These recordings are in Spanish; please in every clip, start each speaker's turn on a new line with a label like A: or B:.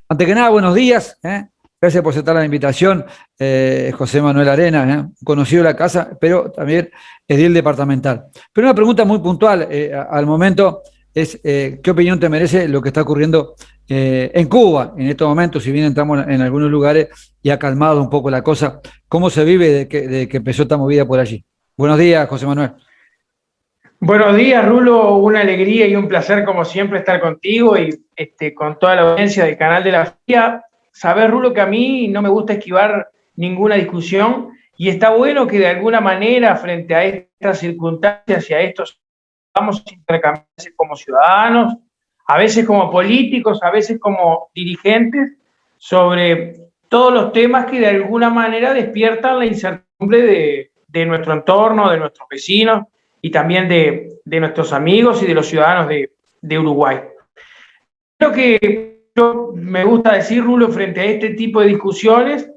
A: Antes que nada, buenos días. Gracias por aceptar la invitación. José Manuel Arena, conocido de la casa, pero también edil departamental. Pero una pregunta muy puntual al momento es, ¿qué opinión te merece lo que está ocurriendo en Cuba en estos momentos? Si bien entramos en algunos lugares y ha calmado un poco la cosa, ¿cómo se vive de que empezó esta movida por allí? Buenos días, José Manuel.
B: Buenos días, Rulo. Una alegría y un placer, como siempre, estar contigo y con toda la audiencia del canal de la FIA. Sabés, Rulo, que a mí no me gusta esquivar ninguna discusión y está bueno que de alguna manera, frente a estas circunstancias y a estos, vamos a intercambiarse como ciudadanos, a veces como políticos, a veces como dirigentes, sobre todos los temas que de alguna manera despiertan la incertidumbre de nuestro entorno, de nuestros vecinos y también de nuestros amigos y de los ciudadanos de Uruguay. Lo que yo me gusta decir, Rulo, frente a este tipo de discusiones,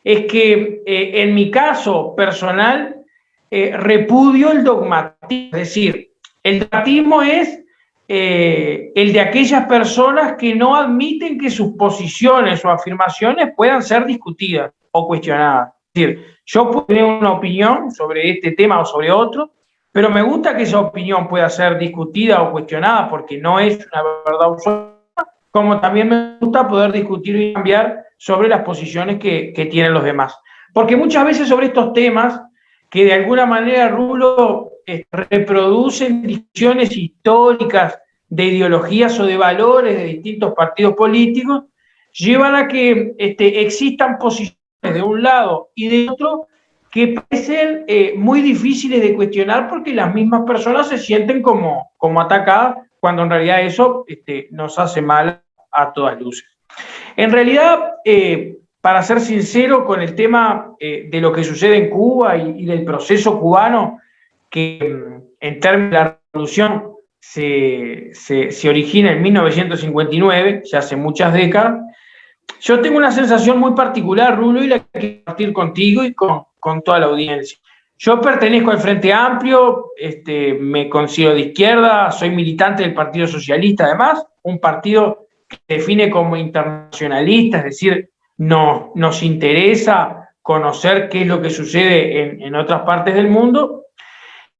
B: es que en mi caso personal repudio el dogmatismo, es decir, el dogmatismo es el de aquellas personas que no admiten que sus posiciones o afirmaciones puedan ser discutidas o cuestionadas. Es decir, yo puedo tener una opinión sobre este tema o sobre otro, pero me gusta que esa opinión pueda ser discutida o cuestionada porque no es una verdad absoluta, como también me gusta poder discutir y cambiar sobre las posiciones que tienen los demás. Porque muchas veces sobre estos temas, que de alguna manera, Rulo, reproducen discusiones históricas de ideologías o de valores de distintos partidos políticos, llevan a que existan posiciones de un lado y de otro que parecen muy difíciles de cuestionar porque las mismas personas se sienten como atacadas, cuando en realidad eso nos hace mal a todas luces. En realidad, para ser sincero con el tema de lo que sucede en Cuba y del proceso cubano, que en términos de la revolución se origina en 1959, ya hace muchas décadas, yo tengo una sensación muy particular, Rulo, y la quiero compartir contigo y con toda la audiencia. Yo pertenezco al Frente Amplio, me considero de izquierda, soy militante del Partido Socialista, además, un partido que se define como internacionalista, es decir, nos interesa conocer qué es lo que sucede en otras partes del mundo.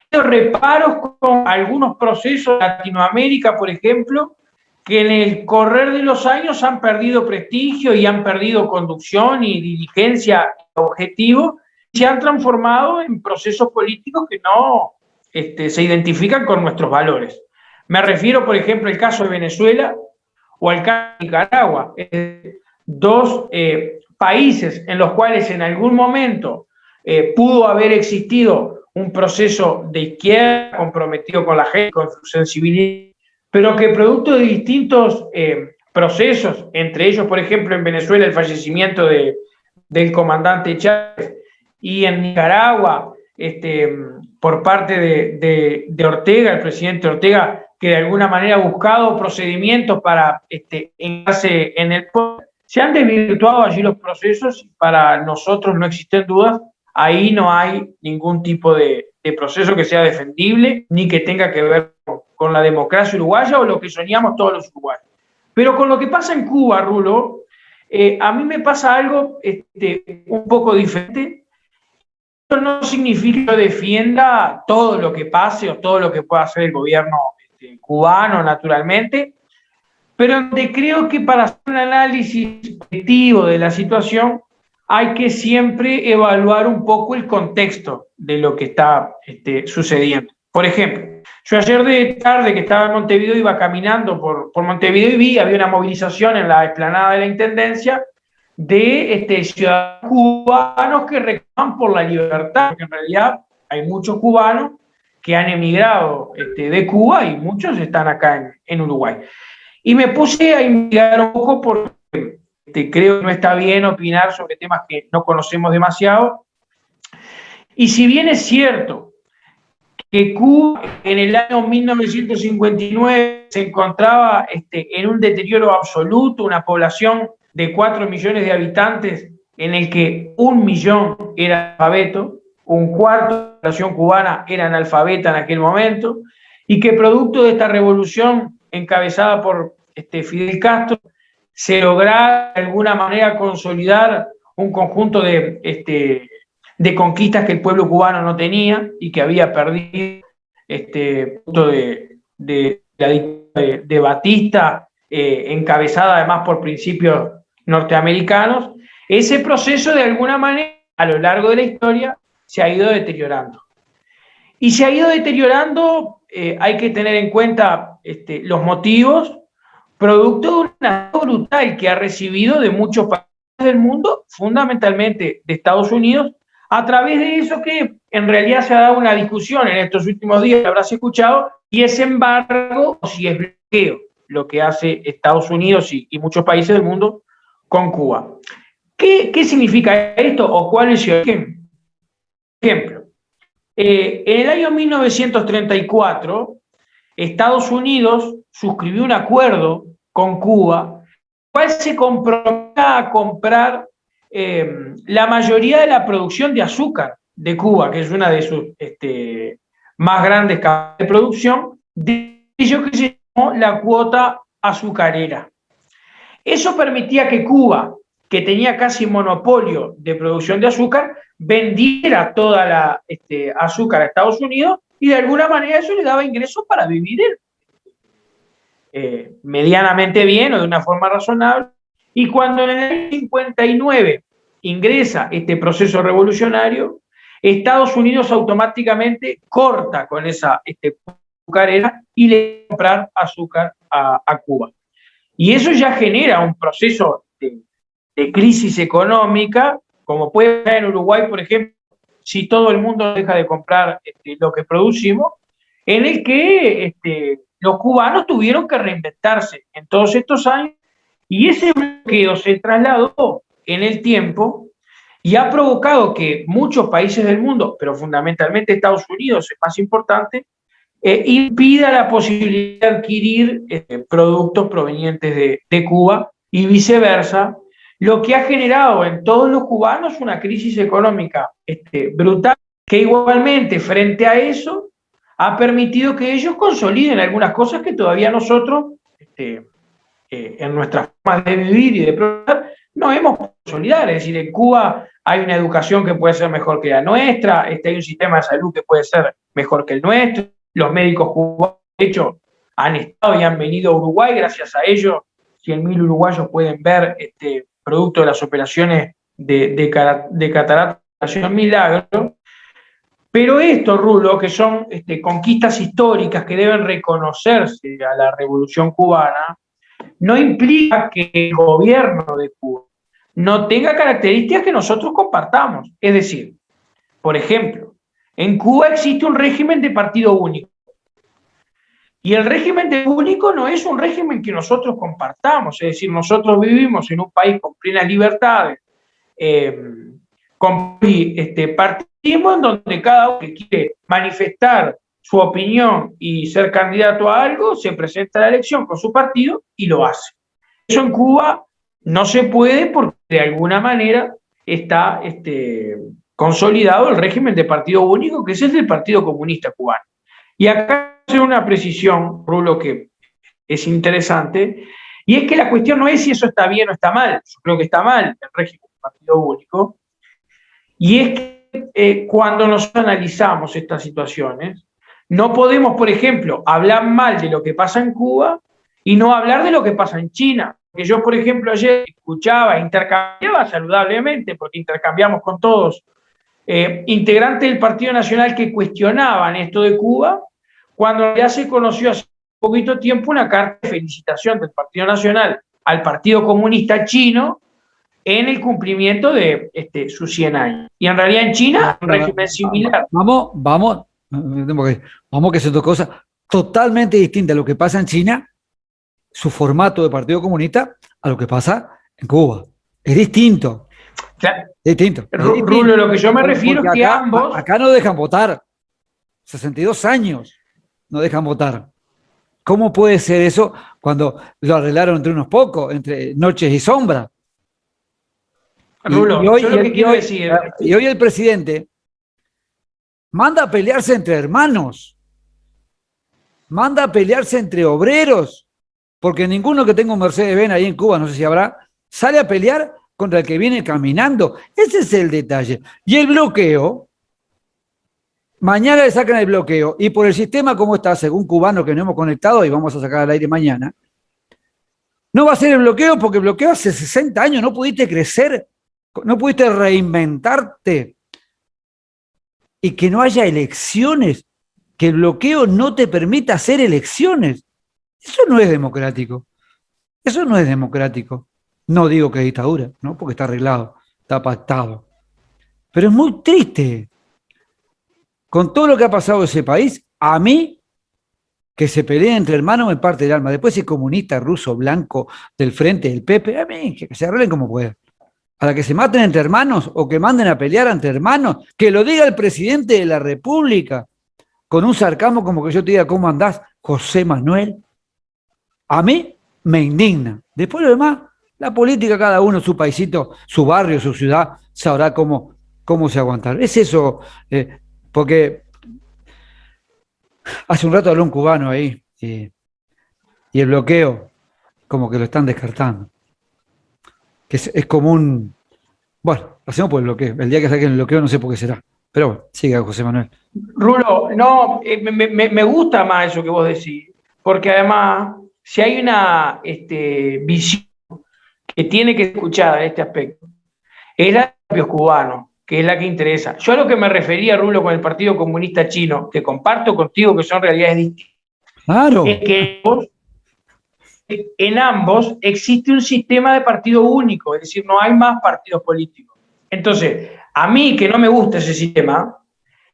B: Tengo reparos con algunos procesos de Latinoamérica, por ejemplo, que en el correr de los años han perdido prestigio y han perdido conducción y diligencia objetivo, y se han transformado en procesos políticos que no se identifican con nuestros valores. Me refiero, por ejemplo, al caso de Venezuela o al caso de Nicaragua, dos países en los cuales en algún momento pudo haber existido un proceso de izquierda comprometido con la gente, con su sensibilidad, pero que producto de distintos procesos, entre ellos, por ejemplo, en Venezuela el fallecimiento del comandante Chávez y en Nicaragua por parte de Ortega, el presidente Ortega, que de alguna manera ha buscado procedimientos para entrarse en el poder. Se han desvirtuado allí los procesos y para nosotros no existen dudas, ahí no hay ningún tipo de proceso que sea defendible ni que tenga que ver con la democracia uruguaya o lo que soñamos todos los uruguayos. Pero con lo que pasa en Cuba, Rulo, a mí me pasa algo un poco diferente. Esto no significa que yo defienda todo lo que pase o todo lo que pueda hacer el gobierno cubano, naturalmente, pero donde creo que para hacer un análisis objetivo de la situación hay que siempre evaluar un poco el contexto de lo que está sucediendo. Por ejemplo, yo ayer de tarde que estaba en Montevideo iba caminando por Montevideo y había una movilización en la explanada de la Intendencia de ciudadanos cubanos que reclaman por la libertad, porque en realidad hay muchos cubanos que han emigrado de Cuba y muchos están acá en Uruguay. Y me puse a investigar un poco porque creo que no está bien opinar sobre temas que no conocemos demasiado. Y si bien es cierto que Cuba en el año 1959 se encontraba en un deterioro absoluto, una población de 4 millones de habitantes en el que 1 millón era analfabeto, un cuarto de la población cubana era analfabeta en aquel momento, y que producto de esta revolución encabezada por Fidel Castro, se lograra de alguna manera consolidar un conjunto de conquistas que el pueblo cubano no tenía y que había perdido punto de la dictadura de Batista, encabezada además por principios norteamericanos. Ese proceso de alguna manera a lo largo de la historia se ha ido deteriorando. Y se ha ido deteriorando, hay que tener en cuenta los motivos, producto de una brutal que ha recibido de muchos países del mundo, fundamentalmente de Estados Unidos, a través de eso que en realidad se ha dado una discusión en estos últimos días, habrás escuchado, y es embargo o si es bloqueo lo que hace Estados Unidos y muchos países del mundo con Cuba. ¿Qué significa esto o cuál es el ejemplo? En el año 1934, Estados Unidos suscribió un acuerdo con Cuba, el cual se comprometía a comprar la mayoría de la producción de azúcar de Cuba, que es una de sus más grandes capacidades de producción, de ello que se llamó la cuota azucarera. Eso permitía que Cuba, que tenía casi monopolio de producción de azúcar, vendiera toda la azúcar a Estados Unidos y de alguna manera eso le daba ingresos para vivir medianamente bien o de una forma razonable. Y cuando en el año 59 ingresa este proceso revolucionario, Estados Unidos automáticamente corta con esa azucarera y le comprar azúcar a Cuba. Y eso ya genera un proceso de crisis económica, como puede ser en Uruguay, por ejemplo, si todo el mundo deja de comprar lo que producimos, en el que los cubanos tuvieron que reinventarse en todos estos años, y ese bloqueo se trasladó en el tiempo y ha provocado que muchos países del mundo, pero fundamentalmente Estados Unidos, es más importante, impida la posibilidad de adquirir productos provenientes de Cuba y viceversa, lo que ha generado en todos los cubanos una crisis económica brutal, que igualmente frente a eso ha permitido que ellos consoliden algunas cosas que todavía nosotros, en nuestras formas de vivir y de progresar, no hemos consolidado. Es decir, en Cuba hay una educación que puede ser mejor que la nuestra, hay un sistema de salud que puede ser mejor que el nuestro, los médicos cubanos, de hecho, han estado y han venido a Uruguay, gracias a ellos, 100.000 uruguayos pueden ver producto de las operaciones de catarata, operación Milagro. Pero esto, Rulo, que son conquistas históricas que deben reconocerse a la Revolución Cubana, no implica que el gobierno de Cuba no tenga características que nosotros compartamos. Es decir, por ejemplo, en Cuba existe un régimen de partido único. Y el régimen de único no es un régimen que nosotros compartamos. Es decir, nosotros vivimos en un país con plenas libertades, con partidismo en donde cada uno que quiere manifestar su opinión y ser candidato a algo, se presenta a la elección con su partido y lo hace. Eso en Cuba no se puede porque de alguna manera está consolidado el régimen de partido único, que es el del Partido Comunista Cubano. Y acá hacer una precisión, Rulo, que es interesante, y es que la cuestión no es si eso está bien o está mal. Yo creo que está mal el régimen de partido único, y es que cuando nosotros analizamos estas situaciones, no podemos, por ejemplo, hablar mal de lo que pasa en Cuba y no hablar de lo que pasa en China. Que yo, por ejemplo, ayer escuchaba, intercambiaba saludablemente, porque intercambiamos con todos, integrantes del Partido Nacional que cuestionaban esto de Cuba, cuando ya se conoció hace poquito tiempo una carta de felicitación del Partido Nacional al Partido Comunista Chino en el cumplimiento de sus 100 años. Y en realidad en China, un régimen similar.
A: Vamos, que son dos cosas totalmente distintas. Lo que pasa en China, su formato de Partido Comunista, a lo que pasa en Cuba. Es distinto.
B: Claro.
A: Es distinto.
B: Rulo, lo que yo me refiero es que ambos...
A: Acá no dejan votar. 62 años no dejan votar. ¿Cómo puede ser eso cuando lo arreglaron entre unos pocos, entre noches y sombras?
B: Rulo, yo lo que quiero decir...
A: Y hoy el presidente manda a pelearse entre hermanos, manda a pelearse entre obreros, porque ninguno que tenga un Mercedes-Benz ahí en Cuba, no sé si habrá, sale a pelear contra el que viene caminando. Ese es el detalle. Y el bloqueo, mañana le sacan el bloqueo, y por el sistema como está, según Cubano que no hemos conectado y vamos a sacar al aire mañana, no va a ser el bloqueo porque el bloqueo hace 60 años, no pudiste crecer, no pudiste reinventarte, y que no haya elecciones, que el bloqueo no te permita hacer elecciones. Eso no es democrático. Eso no es democrático. No digo que es dictadura, ¿no? Porque está arreglado, está pactado. Pero es muy triste. Con todo lo que ha pasado en ese país, a mí, que se peleen entre hermanos me parte el alma. Después si comunista, ruso, blanco, del frente, del Pepe, a mí, que se arreglen como puedan. A la que se maten entre hermanos o que manden a pelear entre hermanos, que lo diga el presidente de la República, con un sarcasmo como que yo te diga, ¿cómo andás, José Manuel? A mí me indigna. Después lo demás, la política, cada uno, su paisito, su barrio, su ciudad, sabrá cómo se aguantar. Es eso, porque hace un rato habló un cubano ahí, y el bloqueo, como que lo están descartando. Que es como un... Bueno, hacemos por el bloqueo. El día que saquen el bloqueo no sé por qué será. Pero bueno, siga José Manuel.
B: Rulo, no, me gusta más eso que vos decís, porque además, si hay una visión que tiene que ser escuchada en este aspecto, es la de los propios cubanos, que es la que interesa. Yo a lo que me refería, Rulo, con el Partido Comunista Chino, que comparto contigo que son realidades distintas,
A: Claro.
B: es que en ambos existe un sistema de partido único, es decir, no hay más partidos políticos. Entonces, a mí que no me gusta ese sistema,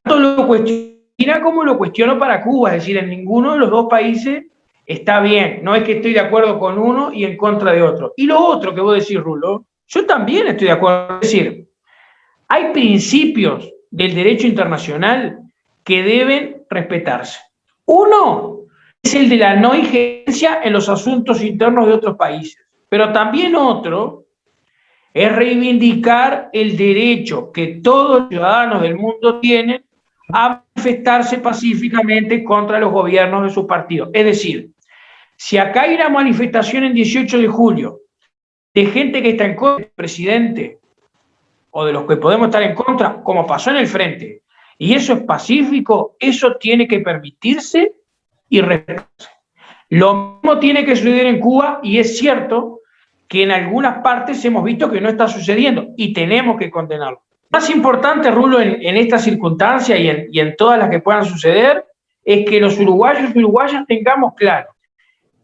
B: tanto lo cuestiono como lo cuestiono para Cuba, es decir, en ninguno de los dos países está bien, no es que estoy de acuerdo con uno y en contra de otro. Y lo otro que vos decís, Rulo, yo también estoy de acuerdo, es decir, hay principios del derecho internacional que deben respetarse. Uno es el de la no injerencia en los asuntos internos de otros países, pero también otro es reivindicar el derecho que todos los ciudadanos del mundo tienen a manifestarse pacíficamente contra los gobiernos de sus partidos. Es decir, si acá hay una manifestación en 18 de julio de gente que está en contra del presidente o de los que podemos estar en contra, como pasó en el frente, y eso es pacífico, eso tiene que permitirse y respetarse. Lo mismo tiene que suceder en Cuba, y es cierto que en algunas partes hemos visto que no está sucediendo y tenemos que condenarlo. Más importante, Rulo, en esta circunstancia y en todas las que puedan suceder, es que los uruguayos y uruguayas tengamos claro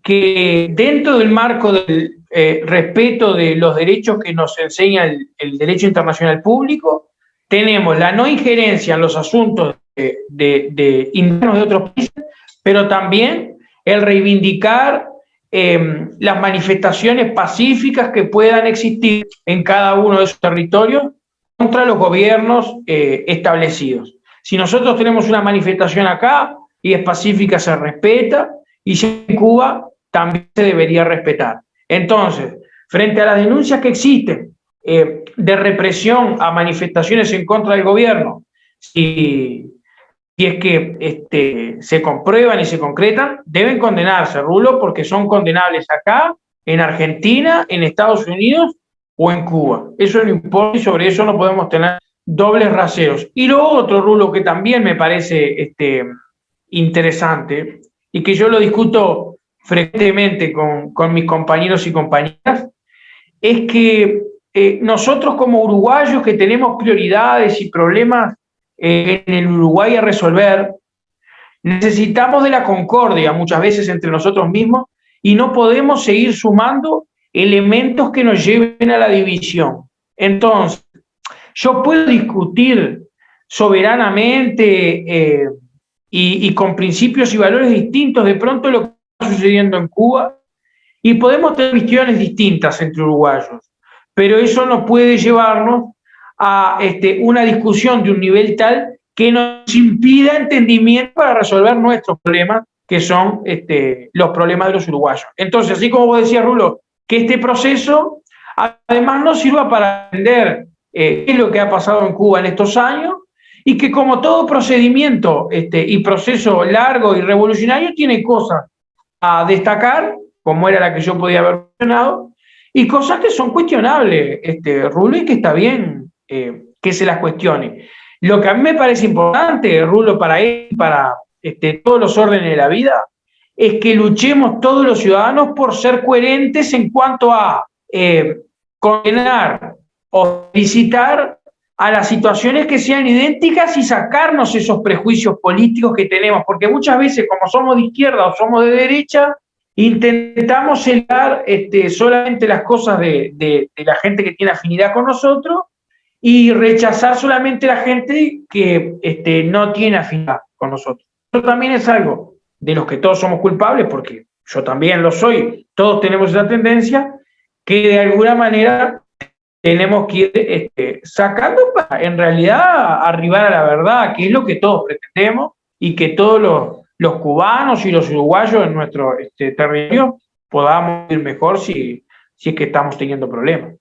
B: que dentro del marco del respeto de los derechos que nos enseña el derecho internacional público, tenemos la no injerencia en los asuntos internos de otros países, pero también el reivindicar las manifestaciones pacíficas que puedan existir en cada uno de esos territorios contra los gobiernos establecidos. Si nosotros tenemos una manifestación acá y es pacífica, se respeta, y si en Cuba también se debería respetar. Entonces, frente a las denuncias que existen de represión a manifestaciones en contra del gobierno, si es que se comprueban y se concretan, deben condenarse, Rulo, porque son condenables acá, en Argentina, en Estados Unidos o en Cuba. Eso no importa y sobre eso no podemos tener dobles raseros. Y lo otro, Rulo, que también me parece interesante y que yo lo discuto frecuentemente con mis compañeros y compañeras, es que nosotros como uruguayos que tenemos prioridades y problemas en el Uruguay a resolver, necesitamos de la concordia muchas veces entre nosotros mismos y no podemos seguir sumando elementos que nos lleven a la división. Entonces, yo puedo discutir soberanamente y con principios y valores distintos de pronto lo que está sucediendo en Cuba, y podemos tener visiones distintas entre uruguayos, pero eso no puede llevarnos a una discusión de un nivel tal que nos impida entendimiento para resolver nuestros problemas, que son los problemas de los uruguayos. Entonces, así como vos decías, Rulo, que este proceso además nos sirva para entender qué es lo que ha pasado en Cuba en estos años, y que como todo procedimiento y proceso largo y revolucionario tiene cosas a destacar como era la que yo podía haber mencionado, y cosas que son cuestionables, Rulo, y que está bien que se las cuestione. Lo que a mí me parece importante, Rulo, para él, para todos los órdenes de la vida, es que luchemos todos los ciudadanos por ser coherentes en cuanto a condenar o visitar a las situaciones que sean idénticas y sacarnos esos prejuicios políticos que tenemos, porque muchas veces, como somos de izquierda o somos de derecha, intentamos celar solamente las cosas de la gente que tiene afinidad con nosotros y rechazar solamente la gente que no tiene afinidad con nosotros. Eso también es algo de los que todos somos culpables, porque yo también lo soy, todos tenemos esa tendencia, que de alguna manera tenemos que ir sacando para en realidad arribar a la verdad, que es lo que todos pretendemos y que todos los cubanos y los uruguayos en nuestro territorio podamos ir mejor si es que estamos teniendo problemas.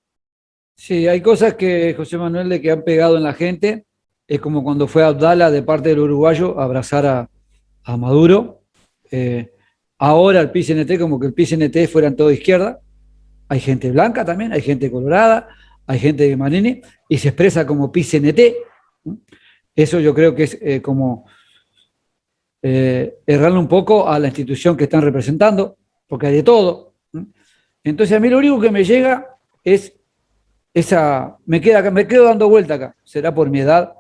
A: Sí, hay cosas que, José Manuel, de que han pegado en la gente. Es como cuando fue Abdala de parte del uruguayo a abrazar a Maduro. Ahora el PCNT, como que el PCNT fueran todo izquierda. Hay gente blanca también, hay gente colorada, hay gente de Manini, y se expresa como PCNT. Eso yo creo que es como errarle un poco a la institución que están representando, porque hay de todo. Entonces a mí lo único que me llega es me quedo dando vuelta acá, será por mi edad,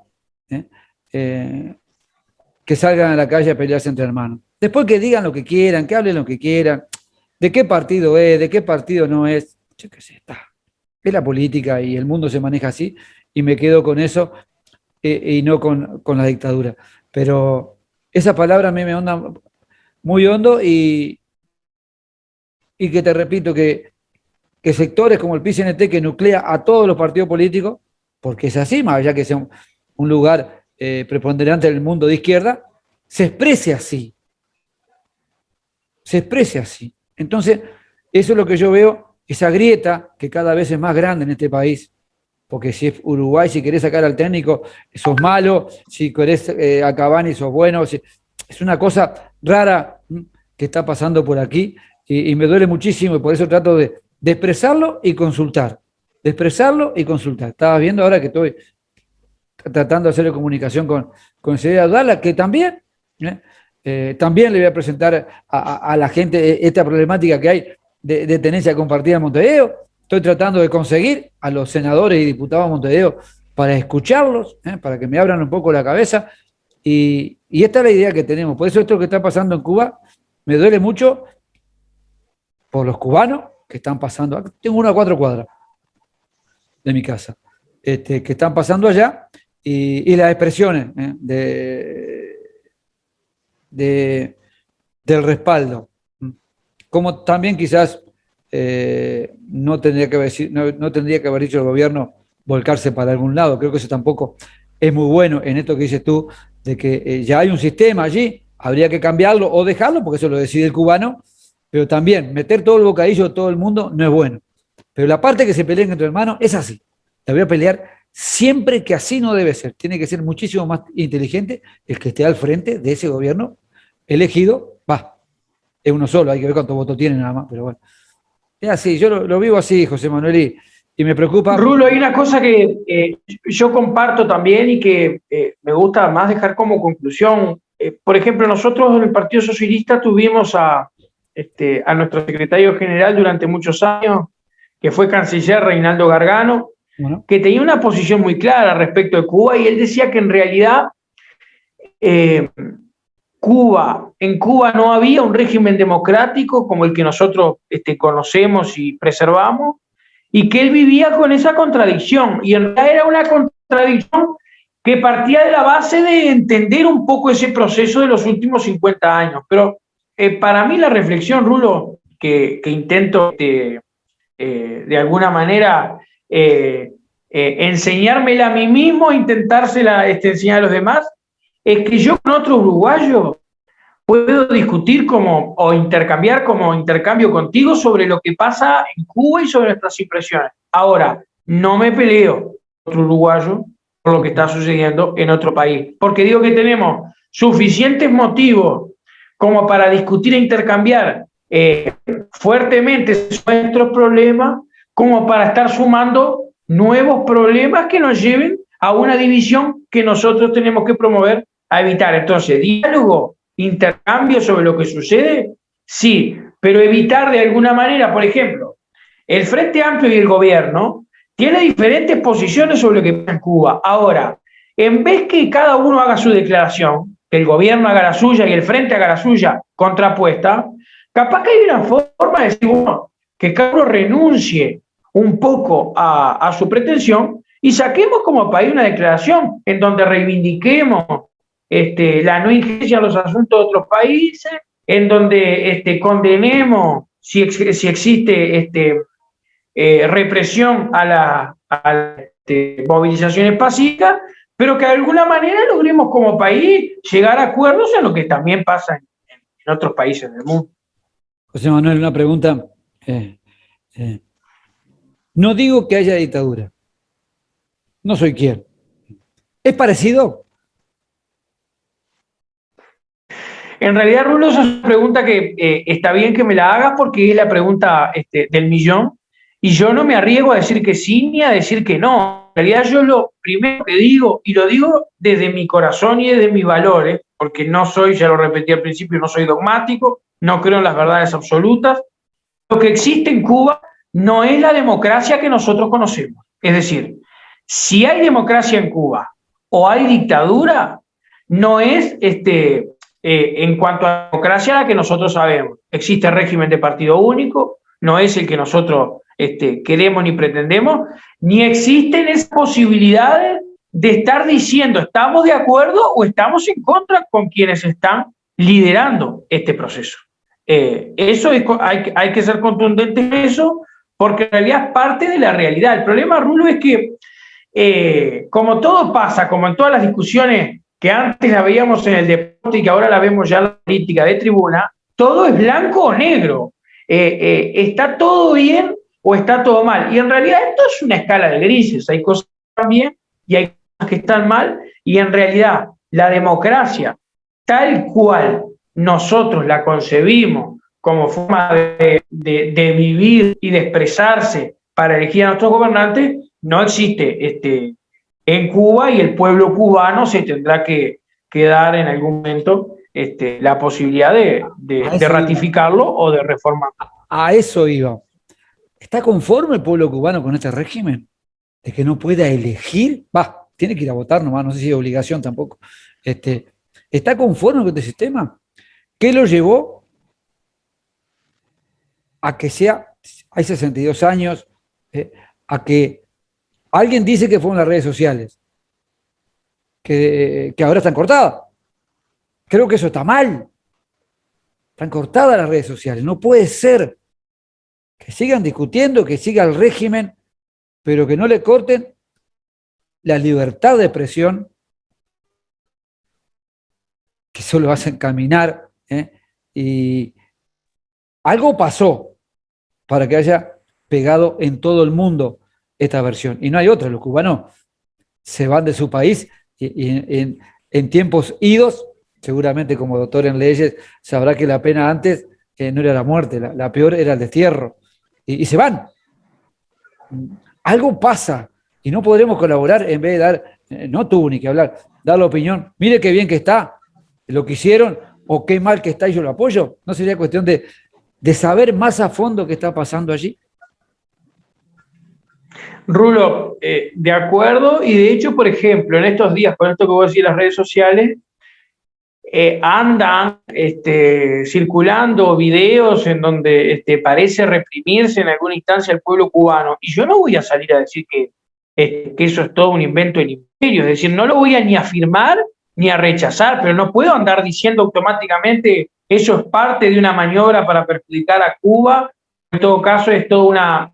A: que salgan a la calle a pelearse entre hermanos. Después que digan lo que quieran, que hablen lo que quieran, de qué partido es, de qué partido no es, yo qué sé, está. Es la política y el mundo se maneja así, y me quedo con eso y no con la dictadura. Pero esa palabra a mí me onda muy hondo y que te repito que sectores como el PCNT, que nuclea a todos los partidos políticos, porque es así, más allá que sea un lugar preponderante del mundo de izquierda, se exprese así. Se exprese así. Entonces, eso es lo que yo veo, esa grieta que cada vez es más grande en este país, porque si es Uruguay, si querés sacar al técnico, sos malo, si querés a Cavani, sos bueno, es una cosa rara que está pasando por aquí, y me duele muchísimo, y por eso trato de expresarlo y consultar. De expresarlo y consultar. Estabas viendo ahora que estoy tratando de hacer comunicación con Celia Abdala, que también también le voy a presentar a la gente esta problemática que hay de tenencia compartida en Montevideo. Estoy tratando de conseguir a los senadores y diputados de Montevideo para escucharlos, para que me abran un poco la cabeza. Y esta es la idea que tenemos. Por eso esto que está pasando en Cuba me duele mucho por los cubanos que están pasando. Tengo uno a 4 cuadras de mi casa, que están pasando allá, y las expresiones del respaldo. Como también quizás no tendría que haber dicho el gobierno volcarse para algún lado. Creo que eso tampoco es muy bueno en esto que dices tú, de que ya hay un sistema allí, habría que cambiarlo o dejarlo, porque eso lo decide el cubano, pero también meter todo el bocadillo de todo el mundo no es bueno. Pero la parte que se peleen entre hermanos es así. La voy a pelear siempre, que así no debe ser. Tiene que ser muchísimo más inteligente el que esté al frente de ese gobierno elegido. Es uno solo, hay que ver cuántos votos tiene nada más, pero bueno. Es así, yo lo vivo así, José Manuel, y me preocupa.
B: Rulo, hay una cosa que yo comparto también y que me gusta más dejar como conclusión. Por ejemplo, nosotros en el Partido Socialista tuvimos a nuestro secretario general durante muchos años, que fue canciller Reinaldo Gargano, bueno, que tenía una posición muy clara respecto de Cuba, y él decía que en realidad en Cuba no había un régimen democrático como el que nosotros conocemos y preservamos, y que él vivía con esa contradicción, y en realidad era una contradicción que partía de la base de entender un poco ese proceso de los últimos 50 años. Pero para mí la reflexión, Rulo, que intento de alguna manera enseñármela a mí mismo, intentársela enseñar a los demás, es que yo con otro uruguayo puedo discutir o intercambiar como intercambio contigo sobre lo que pasa en Cuba y sobre nuestras impresiones. Ahora, no me peleo con otro uruguayo por lo que está sucediendo en otro país, porque digo que tenemos suficientes motivos como para discutir e intercambiar fuertemente nuestros problemas como para estar sumando nuevos problemas que nos lleven a una división que nosotros tenemos que promover a evitar. Entonces, diálogo, intercambio sobre lo que sucede, sí, pero evitar de alguna manera, por ejemplo, el Frente Amplio y el gobierno tienen diferentes posiciones sobre lo que pasa en Cuba. Ahora, en vez que cada uno haga su declaración, que el gobierno haga la suya y el Frente haga la suya contrapuesta, capaz que hay una forma de decir, bueno, que cada uno renuncie un poco a su pretensión y saquemos como país una declaración en donde reivindiquemos la no injerencia en los asuntos de otros países, en donde condenemos si existe represión a las movilizaciones pacíficas, pero que de alguna manera logremos como país llegar a acuerdos en lo que también pasa en otros países del mundo.
A: José Manuel, una pregunta. No digo que haya dictadura. No soy quien. ¿Es parecido?
B: En realidad, Rulo, esa es una pregunta que está bien que me la hagas porque es la pregunta del millón y yo no me arriesgo a decir que sí ni a decir que no. En realidad yo lo primero que digo, y lo digo desde mi corazón y desde mis valores, porque no soy, ya lo repetí al principio, no soy dogmático, no creo en las verdades absolutas. Lo que existe en Cuba no es la democracia que nosotros conocemos. Es decir, si hay democracia en Cuba o hay dictadura, no es en cuanto a democracia la que nosotros sabemos. Existe régimen de partido único, no es el que nosotros queremos ni pretendemos, ni existen esas posibilidades de estar diciendo estamos de acuerdo o estamos en contra con quienes están liderando este proceso. Hay que ser contundente en eso, porque en realidad es parte de la realidad. El problema, Rulo, es que como todo pasa, como en todas las discusiones que antes la veíamos en el deporte y que ahora la vemos ya en la política de tribuna, todo es blanco o negro. ¿Está todo bien o está todo mal? Y en realidad esto es una escala de grises. Hay cosas que están bien y hay cosas que están mal. Y en realidad la democracia, tal cual nosotros la concebimos como forma de vivir y de expresarse para elegir a nuestros gobernantes, no existe en Cuba y el pueblo cubano se tendrá que dar en algún momento la posibilidad de ratificarlo o de reformarlo.
A: A eso iba. ¿Está conforme el pueblo cubano con este régimen? De que no pueda elegir, tiene que ir a votar nomás, no sé si es obligación tampoco. ¿Está conforme con este sistema? ¿Qué lo llevó a que hay 62 años, a que alguien dice que fueron las redes sociales, que ahora están cortadas? Creo que eso está mal. Están cortadas las redes sociales. No puede ser que sigan discutiendo, que siga el régimen, pero que no le corten la libertad de expresión, que solo hacen caminar. Y algo pasó para que haya pegado en todo el mundo esta versión. Y no hay otra. Los cubanos se van de su país y en tiempos idos, seguramente como doctor en leyes, sabrá que la pena antes no era la muerte, la peor era el destierro. Y se van. Algo pasa y no podremos colaborar en vez de dar, no tuvo ni que hablar, dar la opinión. Mire qué bien que está lo que hicieron o qué mal que está y yo lo apoyo. ¿No sería cuestión de saber más a fondo qué está pasando allí?
B: Rulo, de acuerdo, y de hecho, por ejemplo, en estos días, con esto que vos decís, las redes sociales, andan circulando videos en donde parece reprimirse en alguna instancia el pueblo cubano, y yo no voy a salir a decir que eso es todo un invento del imperio, es decir, no lo voy a ni afirmar ni a rechazar, pero no puedo andar diciendo automáticamente eso es parte de una maniobra para perjudicar a Cuba. En todo caso, es toda una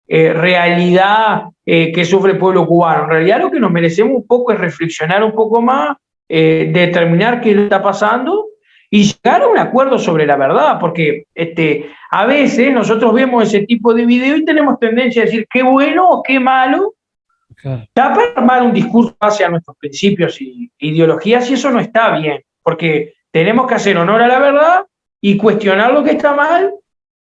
B: realidad que sufre el pueblo cubano. En realidad lo que nos merecemos un poco es reflexionar un poco más, determinar qué está pasando y llegar a un acuerdo sobre la verdad, porque a veces nosotros vemos ese tipo de video y tenemos tendencia a decir qué bueno o qué malo, está para armar un discurso hacia nuestros principios y ideologías, y eso no está bien, porque tenemos que hacer honor a la verdad y cuestionar lo que está mal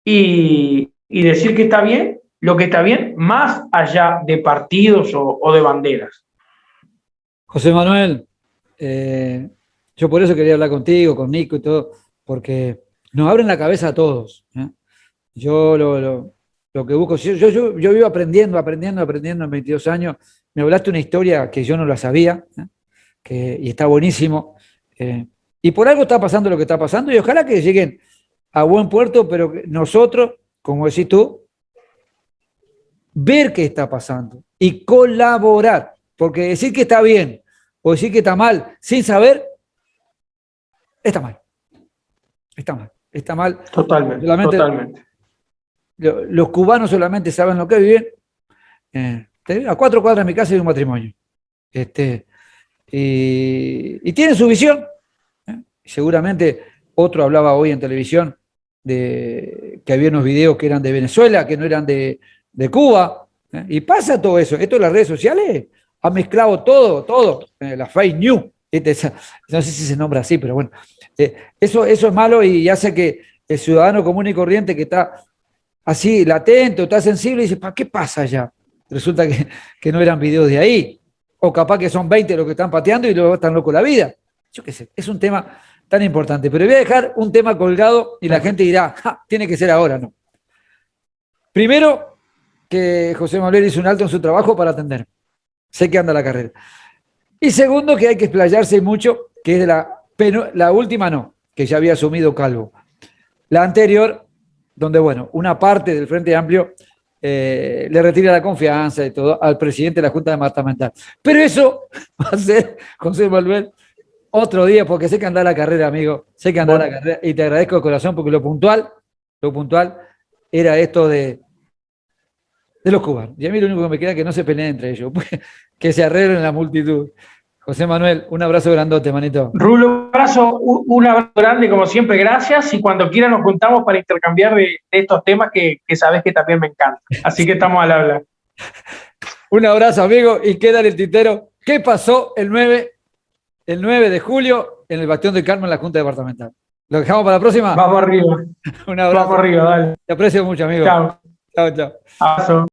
B: y decir que está bien, lo que está bien, más allá de partidos o de banderas.
A: José Manuel, yo por eso quería hablar contigo, con Nico y todo, porque nos abren la cabeza a todos. Yo lo que busco, yo vivo aprendiendo en 22 años. Me hablaste una historia que yo no la sabía, y está buenísimo. Y por algo está pasando lo que está pasando, y ojalá que lleguen a buen puerto, pero que nosotros, como decís tú, ver qué está pasando y colaborar, porque decir que está bien o decir que está mal sin saber, está mal, está mal.
B: Totalmente,
A: Solamente,
B: totalmente.
A: los cubanos solamente saben lo que viven. A 4 cuadras de mi casa hay un matrimonio. Y tienen su visión. Seguramente otro hablaba hoy en televisión de que había unos videos que eran de Venezuela, que no eran de Cuba. Y pasa todo eso. Esto en las redes sociales ha mezclado todo. La fake news. No sé si se nombra así, pero bueno. Eso es malo y hace que el ciudadano común y corriente que está así latente o está sensible dice, ¿para qué pasa allá? Resulta que no eran videos de ahí. O capaz que son 20 los que están pateando y luego están locos la vida. Yo qué sé, es un tema tan importante. Pero voy a dejar un tema colgado y la gente dirá, tiene que ser ahora, ¿no? Primero, que José Manuel hizo un alto en su trabajo para atender. Sé que anda la carrera. Y segundo, que hay que explayarse mucho, que es de la última no, que ya había asumido Calvo. La anterior, donde, bueno, una parte del Frente Amplio le retira la confianza y todo al presidente de la Junta Departamental. Pero eso va a ser, José Manuel, otro día, porque sé que anda la carrera, amigo. Sé que anda la carrera y te agradezco de corazón porque lo puntual era esto de los cubanos. Y a mí lo único que me queda es que no se peleen entre ellos, que se arreglen la multitud. José Manuel, un abrazo grandote, manito.
B: Rulo, un abrazo grande, como siempre, gracias. Y cuando quiera nos juntamos para intercambiar de estos temas que sabes que también me encantan. Así que estamos al habla.
A: Un abrazo, amigo, y queda en el tintero. ¿Qué pasó el 9 de julio en el Bastión del Carmen en la Junta Departamental? ¿Lo dejamos para la próxima?
B: Vamos arriba.
A: Un abrazo.
B: Vamos arriba, dale.
A: Te aprecio mucho, amigo.
B: Chao.
A: Chao, chao.
B: Abrazo.